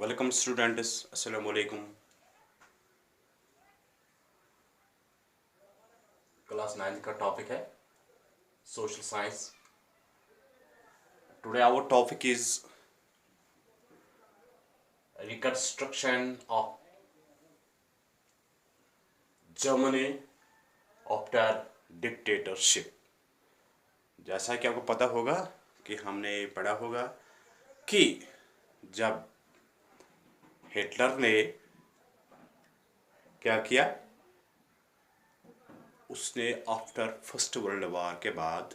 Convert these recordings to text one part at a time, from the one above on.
Welcome students, अस्सलाम वालेकुम। Class 9 का टॉपिक है social science. Today our topic is reconstruction of Germany after dictatorship. जैसा कि आपको पता होगा कि हमने पढ़ा होगा कि जब हिटलर ने क्या किया, उसने आफ्टर फर्स्ट वर्ल्ड वॉर के बाद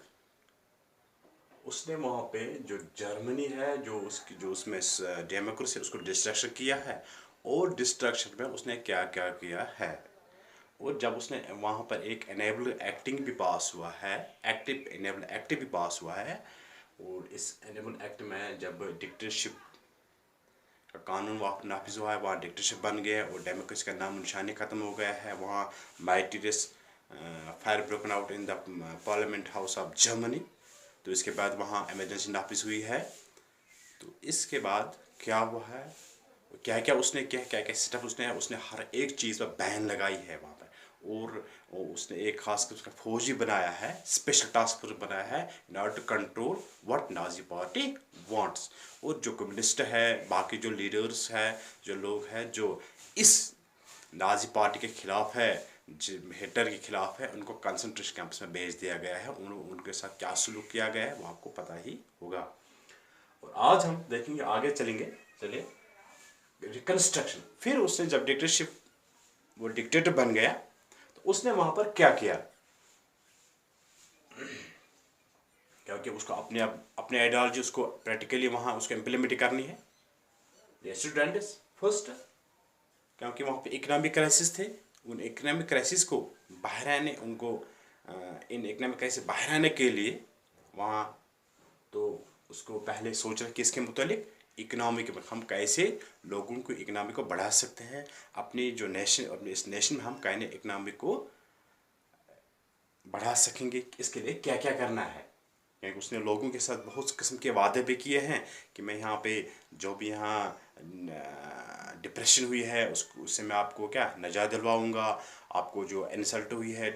उसने वहाँ पे जो जर्मनी है, जो उसमें डेमोक्रेसी, उसको डिस्ट्रक्शन किया है। और डिस्ट्रक्शन में उसने क्या क्या किया है। और जब उसने वहाँ पर एक एनेबल एक्टिंग भी पास हुआ है, एक्टिव एनेबल एक्ट भी पास हुआ है। और इस एनेबल एक्ट में जब डिक्टेटरशिप का कानून नाफिज हुआ है, वहाँ डिक्टेटरशिप बन गया और डेमोक्रेसी का नाम निशानी ख़त्म हो गया है। वहाँ mysterious fire broken out in the parliament house of Germany. तो इसके बाद वहाँ इमरजेंसी नाफिज हुई है। तो इसके बाद क्या हुआ है, क्या क्या उसने क्या क्या क्या सेटअप उसने हर एक चीज़ पर बैन लगाई है वहाँ पर। और उसने एक खास कर उसका फौजी बनाया है, स्पेशल टास्क फोर्स बनाया है in order to control what Nazi party wants. और जो कम्युनिस्ट है, बाकी जो लीडर्स है, जो लोग हैं जो इस नाजी पार्टी के खिलाफ है, हिटलर के खिलाफ है, उनको कंसंट्रेशन कैंप्स में भेज दिया गया है। उनके साथ क्या सलूक किया गया है वो आपको पता ही होगा। और आज हम देखेंगे, आगे चलेंगे। चलिए, रिकंस्ट्रक्शन। फिर उसने जब डिक्टेटरशिप, वो डिक्टेटर बन गया, तो उसने वहां पर क्या किया, क्योंकि उसको अपने आइडियोलॉजी उसको प्रैक्टिकली वहां उसको इम्प्लीमेंट करनी है। स्टूडेंट्स फर्स्ट, क्योंकि वहाँ पे इकोनॉमिक क्राइसिस थे, उन इकोनॉमिक क्राइसिस को बाहर आने, उनको इन इकोनॉमिक क्राइसिस बाहर आने के लिए वहाँ तो उसको पहले सोच रहे कि इसके मुतालिक इकोनॉमिक में हम कैसे लोगों को इकोनॉमी को बढ़ा सकते हैं, अपनी जो नेशन, अपने इस नेशन में हम कैसे इकोनॉमी को बढ़ा सकेंगे, इसके लिए क्या क्या करना है। क्योंकि उसने लोगों के साथ बहुत किस्म के वादे भी किए हैं कि मैं यहाँ पे जो भी यहाँ डिप्रेशन हुई है उससे मैं आपको क्या नजात दिलवाऊँगा, आपको जो इंसल्ट हुई है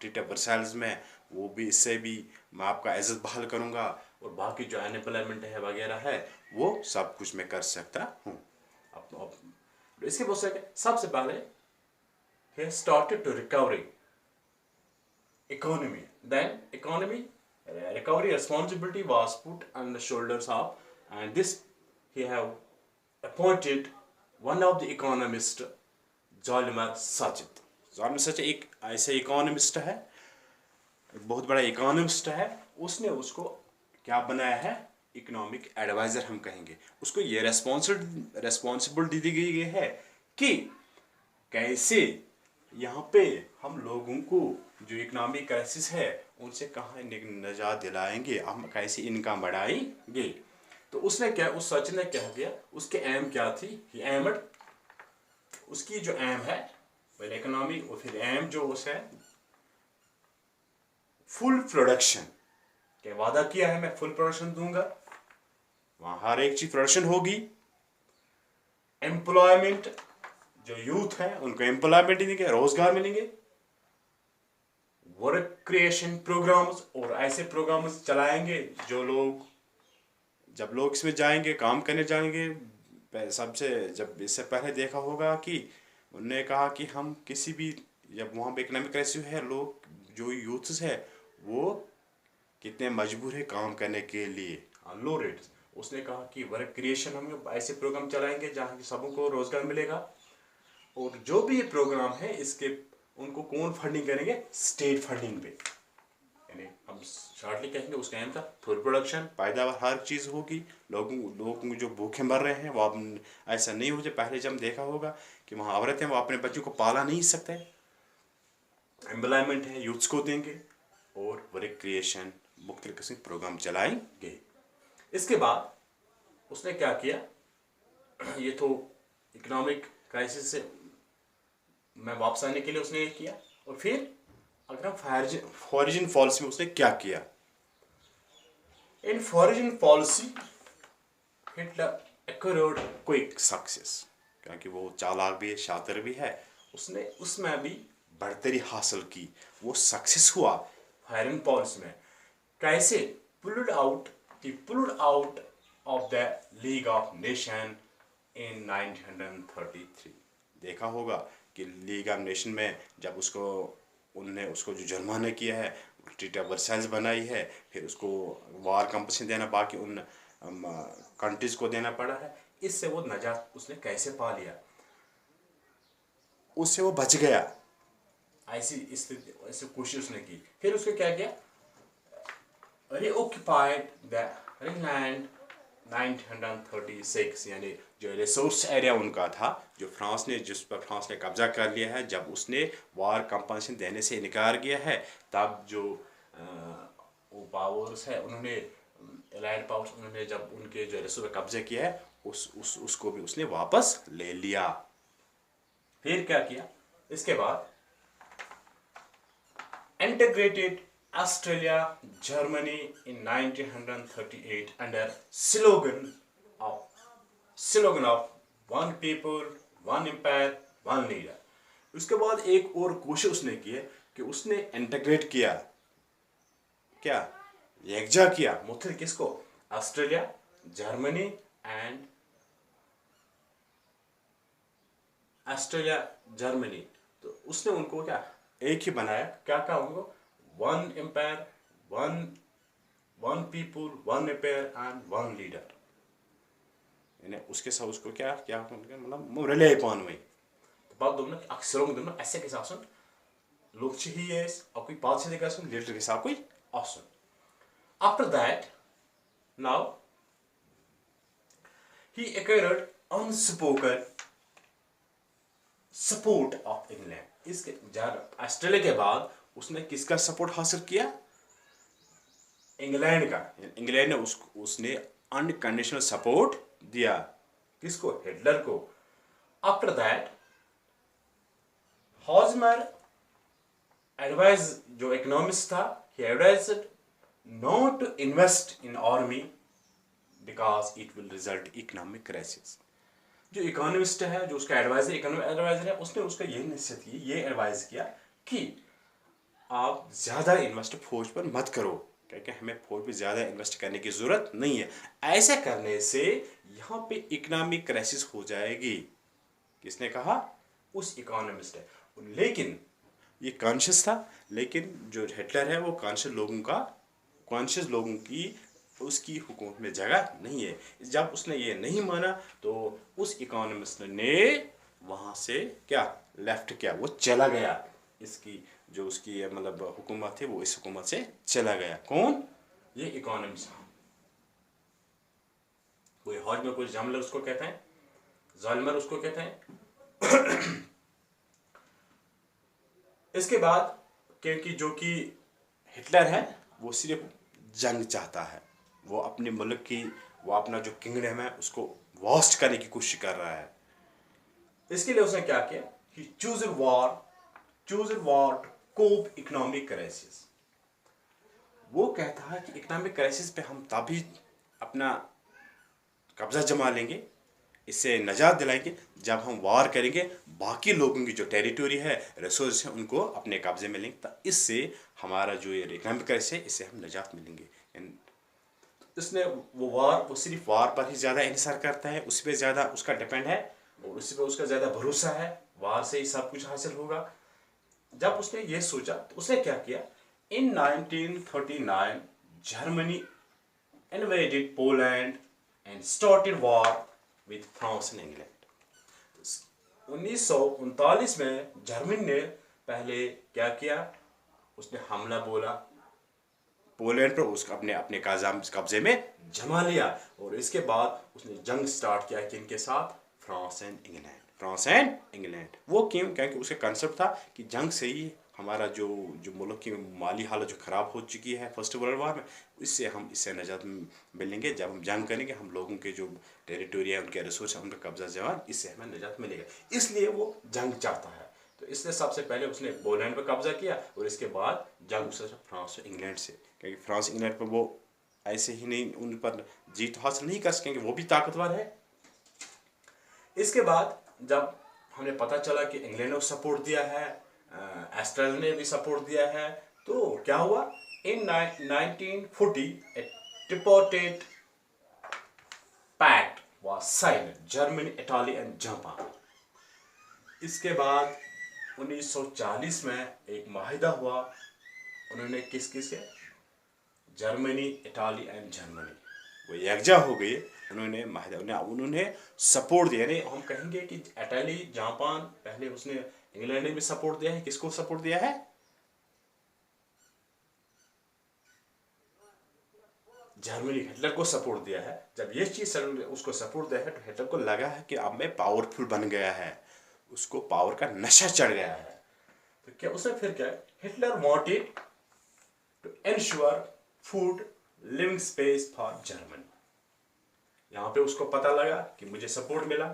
ट्रीट वर्साइल्स में, वो भी इससे भी मैं आपका इज्जत बहाल करूँगा। और बाकी जो अनएम्प्लॉयमेंट है वगैरह है वो सब कुछ मैं कर सकता हूँ। इसके बहुत से सबसे पहले he started to recovery economy. Then economy recovery responsibility was put on the shoulders of, and this he have appointed one of the economist, Zalmar Sachit. Zalmar Sachit एक ऐसे इकोनॉमिस्ट है, बहुत बड़ा इकोनॉमिस्ट है। उसने उसको क्या बनाया है, इकोनॉमिक एडवाइजर हम कहेंगे उसको। ये रेस्पॉन्सिबिलिटी दी गई है कि कैसे यहाँ पे हम लोगों को जो इकोनॉमिक क्राइसिस है उनसे कहाँ निजात दिलाएंगे, हम कैसे इनकम बढ़ाएंगे। तो उसने क्या, उस सच ने क्या किया, उसके एम क्या थी, एम उसकी जो एम है पहले इकोनॉमी, और फिर एम जो उस है फुल प्रोडक्शन। क्या वादा किया है, मैं फुल प्रोडक्शन दूंगा, वहां हर एक चीज प्रोडक्शन होगी। एम्प्लॉयमेंट, जो यूथ है उनको एम्प्लॉयमेंट देंगे, रोजगार मिलेंगे। वर्क क्रिएशन प्रोग्राम्स, और ऐसे प्रोग्राम्स चलाएंगे जो लोग, जब लोग इसमें जाएंगे, काम करने जाएंगे, सबसे जब इससे पहले देखा होगा कि उन्होंने कहा कि हम किसी भी, जब वहाँ पे इकोनॉमिक क्राइसिस है, लोग जो यूथ्स है वो कितने मजबूर है काम करने के लिए लो रेट्स। उसने कहा कि वर्क क्रिएशन हम ऐसे प्रोग्राम चलाएंगे जहाँ सबों को रोजगार मिलेगा। और जो भी ये प्रोग्राम है इसके उनको कौन फंडिंग करेंगे, स्टेट फंडिंग पे। यानी हम शॉर्टली कहेंगे उसका एम था फुल प्रोडक्शन, पैदावार हर चीज़ होगी। लोग जो भूखे मर रहे हैं वो अब ऐसा नहीं हो जाए। पहले जब देखा होगा कि वहाँ औरतें वो अपने बच्चों को पाला नहीं सकते, एम्प्लॉयमेंट है यूथ्स को देंगे और वर्क क्रिएशन मुख्तलिफ किस्म के प्रोग्राम चलाएंगे। इसके बाद उसने क्या किया, ये तो इकोनॉमिक क्राइसिस से मैं वापस आने के लिए उसने ये किया। और फिर अगर हम फॉरेन पॉलिसी में उसने क्या किया, in foreign policy Hitler acquired quick success, क्योंकि वो चालाक भी है, शातिर भी है, उसने उसमें भी बढ़तरी हासिल की, वो सक्सेस हुआ फॉरेन पॉलिसी में। कैसे? Pulled out of the league of nation in 1933। देखा होगा कि लीग ऑफ नेशन में जब उसको उनने उसको जो जुर्माना किया है, ट्रीटी ऑफ वर्साइल्स बनाई है, फिर उसको वार कंपनसेशन देना बाकी उन कंट्रीज को देना पड़ा है, इससे वो नजात उसने कैसे पा लिया, उससे वो बच गया। ऐसी स्थिति ऐसी कोशिश उसने की। फिर उसने क्या किया? रीऑक्युपाइड द ग्रीनलैंड 1936, यानी जो रिसोर्स एरिया उनका था, जो जिस पर फ्रांस ने कब्जा कर लिया है, जब उसने वार कंपनसेशन देने से इनकार किया है, तब जो वो पावर्स है उन्होंने एलाइड पावर्स उन्होंने जब उनके जो रिसोर्स पर कब्जा किया है, उसको भी उसने वापस ले लिया। फिर क्या किया? इसके बाद integrated Australia, Germany in 1938 under slogan of one people, one empire, one leader। उसके बाद एक और कोशिश उसने की है कि उसने इंटीग्रेट किया, क्या यकजा किया, मुख्तलिफ किसको? Australia, Germany and Australia Germany. तो उसने उनको क्या एक ही बनाया, क्या कहा उनको? One empire, one people, one empire and one leader. यानी उसके साथ उसको क्या क्या मतलब रिले पान वही। तो बात दोनों अक्सर दोनों ऐसे के साथ लोग ही है और कोई बात से गसन लीडर के साथ कोई आसन। After that now he acquired unspoken support of England. इसके ऑस्ट्रेलिया के बाद उसने किसका सपोर्ट हासिल किया? इंग्लैंड का। इंग्लैंड ने उसने अनकंडीशनल सपोर्ट दिया, किसको? हिटलर को। आफ्टर दैट हॉजमर एडवाइज, जो इकोनॉमिस्ट था, he advised not to invest in army because it will result economic crisis। जो इकोनॉमिस्ट है, जो उसका इकोनॉमिक एडवाइजर है, उसने उसका ये नसीहत की, ये एडवाइज किया कि आप ज़्यादा इन्वेस्ट फौज पर मत करो, क्योंकि हमें फौज पर ज़्यादा इन्वेस्ट करने की ज़रूरत नहीं है। ऐसा करने से यहाँ पे इकोनॉमिक क्राइसिस हो जाएगी। किसने कहा? उस इकोनॉमिस्ट है। लेकिन ये कॉन्शियस था, लेकिन जो हिटलर है वो कॉन्शियस लोगों की उसकी हुकूमत में जगह नहीं है। जब उसने ये नहीं माना तो उस इकोनॉमिस्ट ने वहाँ से क्या लेफ्ट किया, वो चला गया। इसकी जो उसकी मतलब हुकूमत थी वो इस हुकूमत से चला गया। कौन? ये इकोनॉमिस्ट। कोई हॉजमर, कोई जामलर उसको कहते हैं, जालमर उसको कहते हैं। इसके बाद क्योंकि जो कि हिटलर है वो सिर्फ जंग चाहता है, वो अपने मुल्क की, वो अपना जो किंगडम है उसको वास्ट करने की कोशिश कर रहा है। इसके लिए उसने क्या किया कि चूज वॉर कोप इकोनॉमिक क्राइसिस। वो कहता है कि इकोनॉमिक क्राइसिस पे हम तभी अपना कब्जा जमा लेंगे, इससे निजात दिलाएंगे जब हम वार करेंगे, बाकी लोगों की जो टेरिटोरी है, रिसोर्स है, उनको अपने कब्जे में लेंगे। तो इससे हमारा जो ये इकोनॉमिक क्राइसिस है, इससे हम निजात मिलेंगे। इसने वो सिर्फ वार पर ही ज़्यादा इंसार करता है, उस पर ज़्यादा उसका डिपेंड है और उसी पर उसका ज़्यादा भरोसा है, वार से ही सब कुछ हासिल होगा। जब उसने ये सोचा तो उसने क्या किया? इन 1939 Germany invaded Poland and started war with France and England. 1939 में जर्मनी ने पहले क्या किया? उसने हमला बोला पोलैंड पर, उसका अपने कब्जे में जमा लिया और इसके बाद उसने जंग स्टार्ट किया किनके साथ? France and England. वो क्यों? क्योंकि उसका कंसेप्ट था कि जंग से ही हमारा जो मुल्क की माली हालत जो ख़राब हो चुकी है फर्स्ट वर्ल्ड वार में, इससे निजात मिलेंगे जब हम जंग करेंगे। हम लोगों के जो टेरिटोरी है, उनके रिसोर्स है, उनका कब्जा जमा, इससे हमें निजात मिलेगा। इसलिए वो जंग चाहता है। तो इसलिए सबसे पहले उसने पोलैंड पर कब्जा किया और इसके बाद जंग उसने फ्रांस और इंग्लैंड से, क्योंकि फ्रांस इंग्लैंड पर वो ऐसे ही नहीं उन पर जीत हासिल नहीं कर सकेंगे, वो भी ताकतवर है, इसके बाद जब हमें पता चला कि इंग्लैंड ने सपोर्ट दिया है, ऑस्ट्रेलिया ने भी सपोर्ट दिया है, तो क्या हुआ, in 1940 a tripartite pact was signed, Germany, Italy and Japan. इसके बाद 1940 में एक माहिदा हुआ, उन्होंने किस किस से, जर्मनी, इटाली एंड जर्मनी, वो यकजा हो गए, उन्होंने माहिदा, उन्होंने सपोर्ट दिया। यानी हम कहेंगे कि इटाली, जापान, पहले उसने इंग्लैंड ने भी सपोर्ट दिया है, किसको सपोर्ट दिया है, जर्मनी, हिटलर को सपोर्ट दिया है। जब ये चीज उसको सपोर्ट दिया है तो हिटलर को लगा है कि अब मैं पावरफुल बन गया है, उसको पावर का नशा चढ़ गया है। तो क्या उसने फिर क्या, Hitler wanted to ensure food living space for Germany. यहाँ पे उसको पता लगा कि मुझे सपोर्ट मिला,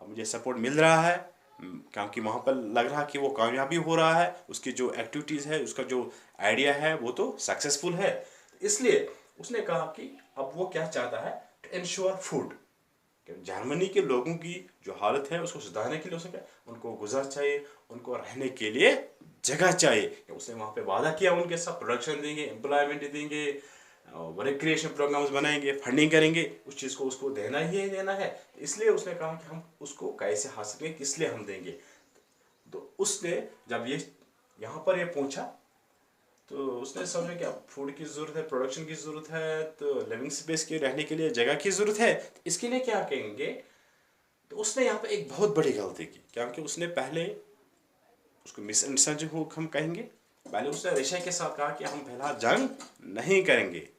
अब मुझे सपोर्ट मिल रहा है, क्योंकि वहाँ पर लग रहा कि वो कामयाबी हो रहा है, उसकी जो एक्टिविटीज़ है, उसका जो आइडिया है वो तो सक्सेसफुल है। इसलिए उसने कहा कि अब वो क्या चाहता है, टू इंश्योर फूड, जर्मनी के लोगों की जो हालत है उसको सुधारने के लिए उसने उनको गुज़र चाहिए, उनको रहने के लिए जगह चाहिए। उसने वहाँ पे वादा किया उनके साथ, प्रोडक्शन देंगे, एम्प्लॉयमेंट देंगे, रिक्रिएशन प्रोग्राम्स बनाएंगे, फंडिंग करेंगे, उस चीज़ को उसको देना ही देना है। इसलिए उसने कहा कि हम उसको कैसे हासिल करेंगे, किस लिए हम देंगे। तो उसने जब ये यहाँ पर ये पूछा तो उसने समझा कि अब फूड की ज़रूरत है, प्रोडक्शन की ज़रूरत है, तो लिविंग स्पेस के रहने के लिए जगह की ज़रूरत है, तो इसके लिए क्या करेंगे। तो उसने यहाँ पे एक बहुत बड़ी गलती की, क्योंकि उसने पहले उसको मिसअंडरस्टैंडिंग हो हम कहेंगे, पहले उसने रशिया के साथ कहा कि हम पहला जंग नहीं करेंगे,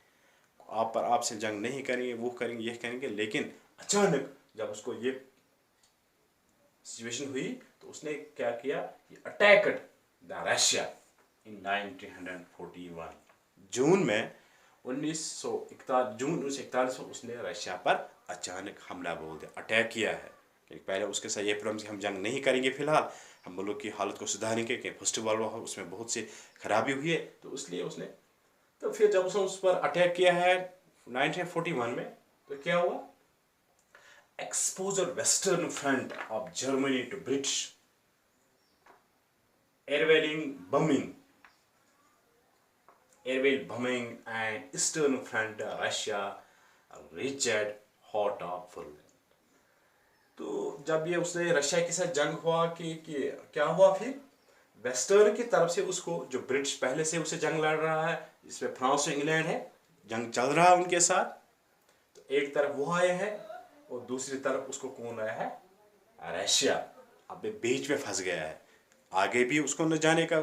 आप पर आपसे जंग नहीं करेंगे, वो करेंगे, ये करेंगे। लेकिन अचानक जब उसको ये सिचुएशन हुई तो उसने क्या किया, अटैक्ड द रशिया इन 1941। जून में 1941 में उसने रशिया पर अचानक हमला बोल दिया, अटैक किया है। क्योंकि पहले उसके साथ ये प्रॉब्लम कि हम जंग नहीं करेंगे, फिलहाल हम मुल्क की हालत को सुधारेंगे, कि फर्स्ट वर्ल्ड वॉर उसमें बहुत सी खराबी हुई है, तो इसलिए उसने, तो फिर जब उसने उस पर अटैक किया है 1941 में, तो क्या हुआ, exposure western front of Germany to British airweighing bombing, airweight bombing and eastern front Russia reached hot of full। तो जब ये उसने रशिया के साथ जंग हुआ कि क्या हुआ, फिर वेस्टर्न की तरफ से उसको, जो ब्रिटिश पहले से उसे जंग लड़ रहा है, जिसमें फ्रांस और इंग्लैंड है, जंग चल रहा है उनके साथ, तो एक तरफ वो आए हैं और दूसरी तरफ उसको कौन आया है, रशिया। अब बीच में फंस गया है, आगे भी उसको न जाने का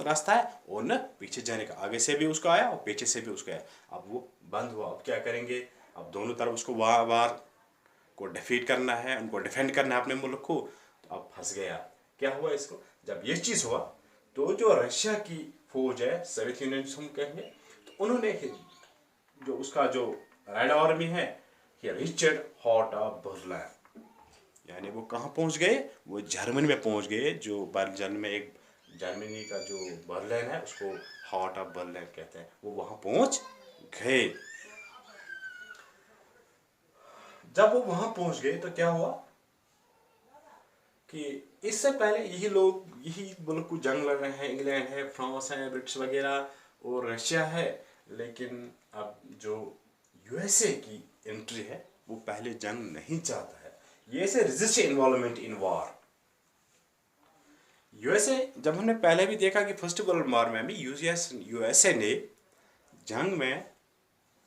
रास्ता है और न पीछे जाने का, आगे से भी उसको आया और पीछे से भी उसको आया, अब वो बंद हुआ। अब क्या करेंगे, अब दोनों तरफ उसको वार को डिफीट करना है, उनको डिफेंड करना है अपने मुल्क को, तो अब फंस गया। क्या हुआ इसको, जब ये चीज़ हुआ तो जो रशिया की फौज है, सोवियत यूनियन हम कहेंगे, तो उन्होंने जो उसका जो रेड आर्मी है, रिचर्ड हॉट ऑफ बर्लिन, यानी वो कहाँ पहुँच गए, वो जर्मनी में पहुँच गए। जो बर्लिन में एक जर्मनी का जो बर्लिन है उसको हॉट ऑफ बर्लिन कहते हैं, वो वहाँ पहुँच गए। जब वो वहाँ पहुँच गए तो क्या हुआ कि इससे पहले यही मुल्क को जंग लड़ रहे हैं, इंग्लैंड है, फ्रांस है, ब्रिटिश वगैरह और रशिया है। लेकिन अब जो यूएसए की एंट्री है वो पहले जंग नहीं चाहता है, USA resist involvement in war. USA, जब हमने पहले भी देखा कि फर्स्ट वर्ल्ड वॉर में भी यूएसए ने जंग में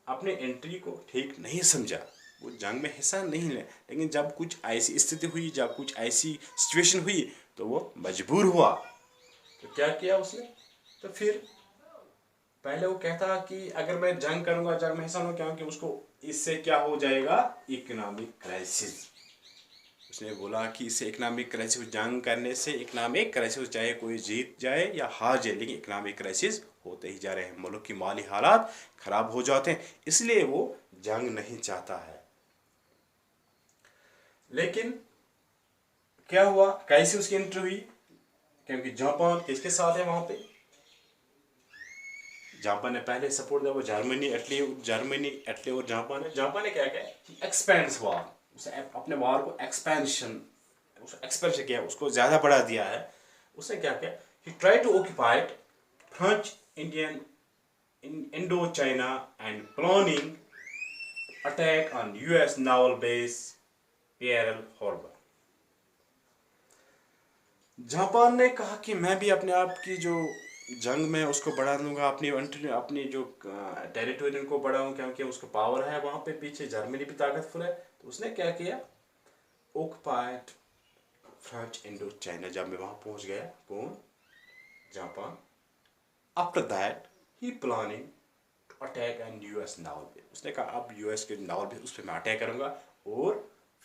अपने एंट्री को ठीक नहीं समझा, वो जंग में हिस्सा नहीं ले। लेकिन जब कुछ ऐसी स्थिति हुई, जब कुछ ऐसी सिचुएशन हुई, तो वो मजबूर हुआ। तो क्या किया उसने, तो फिर पहले वो कहता कि अगर मैं जंग करूंगा, जंग में हिस्सा लूंगा, क्योंकि उसको इससे क्या हो जाएगा, इकोनॉमिक क्राइसिस। उसने बोला कि इससे इकोनॉमिक क्राइसिस, जंग करने से इकोनॉमिक क्राइसिस, चाहे कोई जीत जाए या हार जाए, लेकिन इकोनॉमिक क्राइसिस होते ही जा रहे हैं, मुल्क की माली हालात खराब हो जाते हैं, इसलिए वो जंग नहीं चाहता है। लेकिन क्या हुआ, कैसे उसकी एंट्री हुई, क्योंकि जापान किसके साथ है वहां पे, जापान ने पहले सपोर्ट दिया, वो जर्मनी, इटली और जापान है। जापान ने क्या किया, एक्सपेंड्स वॉर, उसने अपने वार को एक्सपेंशन किया, उसको ज़्यादा बढ़ा दिया है। उसने क्या किया, he try to occupied French Indian Indo China and planning attack on US naval base Pearl Harbor. Japan ने कहा कि मैं भी अपने आप की जो जंग में उसको बढ़ा दूंगा, अपनी जो टेरिटोरियल को बढ़ाऊँ, क्योंकि उसको पावर है वहाँ पे, पीछे जर्मनी भी ताकतवर है। तो उसने क्या किया, ऑक्युपाइड फ्रेंच इंडो चाइना। जब मैं वहाँ पहुँच गया, कौन, Japan, after that he planning to attack and US naval base. उसने कहा अब यूएस के नावल बेस, उस पर मैं अटैक करूँगा, और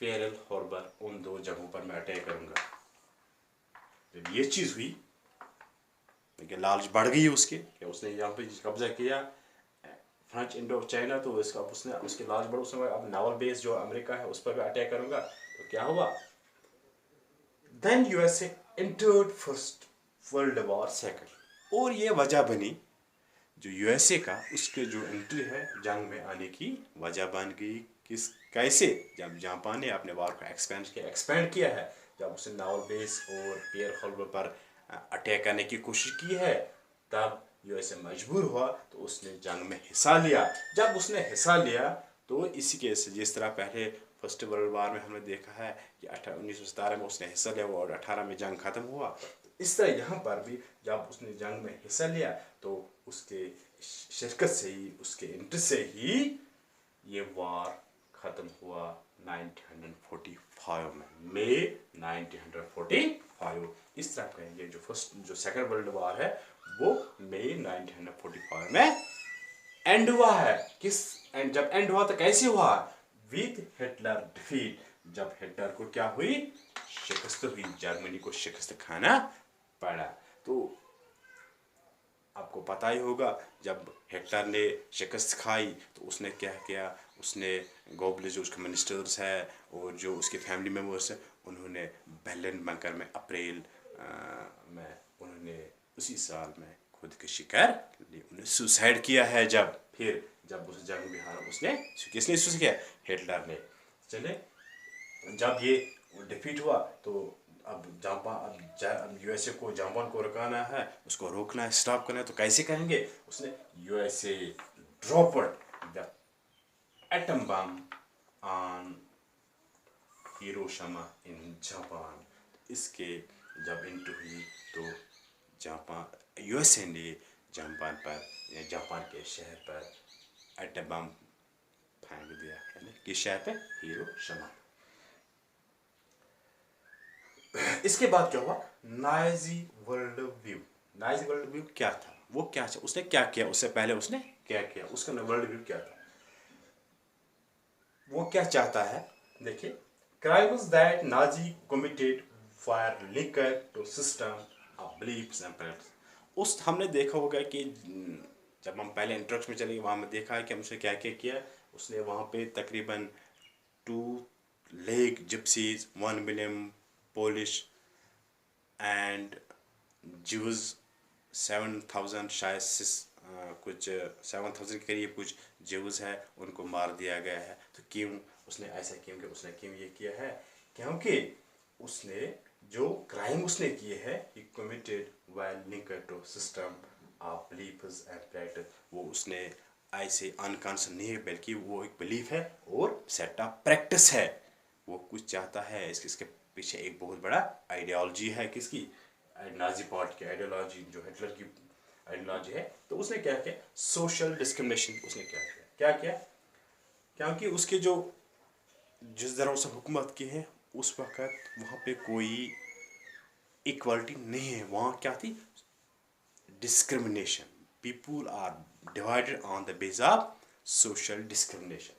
पेरल हार्बर, उन दो जगहों पर मैं अटैक करूँगा। जब ये चीज़ हुई, लेकिन लालच बढ़ गई उसके कि उसने यहाँ पे कब्जा किया फ्रेंच इंडो चाइना, तो इसका उसने उसकी लालच बढ़, उसने अब नावल बेस जो अमेरिका है उस पर भी अटैक करूँगा। तो क्या हुआ, then USA entered first world war second. और ये वजह बनी जो यूएसए का, उसके जो एंट्री है जंग में आने की वजह बन गई। कैसे, जब जापान ने अपने वार को एक्सपेंड किया है, जब उसने नावल बेस और पियर हार्बर पर अटैक करने की कोशिश की है, तब यूएसए मजबूर हुआ, तो उसने जंग में हिस्सा लिया। जब उसने हिस्सा लिया, तो इसी के जिस तरह पहले फर्स्ट वर्ल्ड वार में हमने देखा है कि 1917 में उसने हिस्सा लिया और 18 में जंग खत्म हुआ, इस तरह यहाँ पर भी जब उसने जंग में हिस्सा लिया, तो उसके शिरकत से ही, उसके इंटरेस्ट से ही ये वार ख़त्म हुआ 1945 में, मई 1945। इस तरह कहेंगे जो सेकंड वर्ल्ड वार है वो मई 1945 में एंड हुआ है। जब एंड हुआ तो कैसे हुआ, विद हिटलर डिफीट। जब हिटलर को क्या हुई, शिकस्त हुई, जर्मनी को शिकस्त खाना पड़ा। तो आपको पता ही होगा, जब हिटलर ने शिकस्त खाई तो उसने क्या किया, उसने गोबलिन जो उसके मिनिस्टर्स है और जो उसके फैमिली मेम्बर्स हैं, उन्होंने बर्लिन बंकर में अप्रैल में उन्होंने उसी साल में खुदकुशी कर ली, उन्होंने सुसाइड किया है। जब उस जंग में हारा, किसने सुसाइड किया, हिटलर ने। चले, जब ये डिफीट हुआ, तो अब यूएसए को जापान को रुकाना है, उसको रोकना है, स्टॉप करना है, तो कैसे करेंगे, उसने USA dropped the atom bomb on Hiroshima in Japan. इसके जब एंट्री हुई, तो जापान यूएसए ने जापान पर, या जापान के शहर पर एटम बम फेंक दिया, यानी किस शहर पे, हिरोशिमा। इसके बाद क्या हुआ, Nazi world view. Nazi world view क्या था, वो क्या था, उसने क्या किया, उससे पहले उसने क्या किया, उसका वर्ल्ड व्यू क्या था, वो क्या चाहता है। देखिए, crimes that Nazi committed were linked to system of beliefs and practice. उस हमने देखा होगा कि जब हम पहले इंट्रोडक्शन में चले गए, वहाँ में देखा है कि हमसे क्या क्या किया। उसने वहाँ पे तकरीबन 2 leg gypsies, 1 million Polish and Jews, 7,000 शायद कुछ 7,000 के करीब कुछ ज्यूज है, उनको मार दिया गया है। तो क्यों उसने ऐसा, उसने क्यों ये किया है, क्योंकि उसने जो क्राइम उसने किए हैं, he committed while linked to system of beliefs and practice. वो उसने ऐसे अनकॉन्शियस नहीं है, बल्कि वो एक बिलीफ है और सेट ऑफ प्रैक्टिस है। वो कुछ चाहता है, इसके पीछे एक बहुत बड़ा आइडियोलॉजी है, किसकी, नाजी पार्टी की आइडियोलॉजी, जो हिटलर की आइडियोलॉजी है। तो उसने क्या किया, सोशल डिस्क्रिमिनेशन उसने क्या किया, क्योंकि उसके जिस तरह उसने हुकूमत की है, उस वक्त वहाँ पे कोई इक्वालिटी नहीं है। वहाँ क्या थी, discrimination, people are divided on the base of social discrimination.